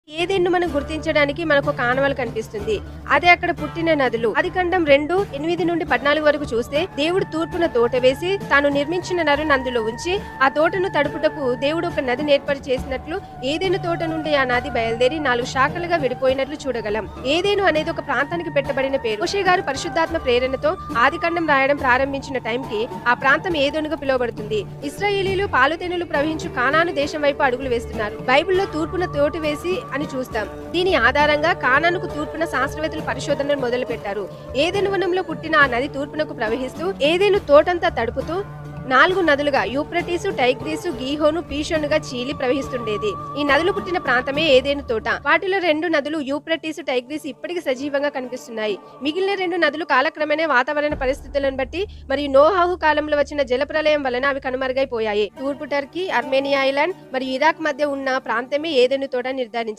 ఏదెన్ను మనం గుర్తించడానికి మనకు ఒక ఆనవాలు కనిపిస్తుంది. అదే అక్కడ పుట్టిన నదులు. ఆదికాండం 2:8-14 వరకు చూస్తే దేవుడు తూర్పున తోట వేసి తాను నిర్మించిన నరుని అందులో ఉంచి ఆ తోటను తడుపుటకు దేవుడు ఒక నదిని ఏర్పాటు చేసినట్లు ఏదెను తోట నుండి ఆ నది బయలుదేరి 4 శాఖలుగా విడిపోయినట్లు చూడగలం. ఏదెను అనేది ఒక ప్రాంతానికి పెట్టబడిన పేరు. మోషే గారు పరిశుద్ధాత్మ ప్రేరణతో ఆదికాండం రాయడం ప్రారంభించిన టైంకి ఆ ప్రాంతం ఏదెనుగా పిలువబడుతుంది. ఇశ్రాయేలీలు పాలుతేనెలు ప్రవహించు కానాను దేశం వైపు అడుగులు వేస్తున్నారు. బైబిల్లో తూర్పున తోట వేసి అని చూస్తాం. దీని ఆధారంగా కానానుకు తూర్పున శాస్త్రవేత్తలు పరిశోధనలు మొదలు పెట్టారు. ఏదెను వనంలో పుట్టిన ఆ నది తూర్పునకు ప్రవహిస్తూ ఏదెను తోటంతా తడుపుతూ 4 నదులుగా యూప్రటీసు, టైగ్రీసు, గీహోను, పీషోనుగా చీలి ప్రవహిస్తుండేది. ఈ నదులు పుట్టిన ప్రాంతమే ఏదెను తోట. వాటిలో 2 నదులు యూప్రటీసు, టైగ్రీసు ఇప్పటికీ సజీవంగా కనిపిస్తున్నాయి. మిగిలిన 2 నదులు కాలక్రమేణా వాతావరణ పరిస్థితులను బట్టి మరియు నోహాహు కాలంలో వచ్చిన జలప్రలయం వలన అవి కనుమరుగైపోయాయి. తూర్పు టర్కీ, అర్మేనియా ఐలాండ్ మరియు ఇరాక్ మధ్య ఉన్న ప్రాంతమే ఏదెను తోట నిర్ధారించారు.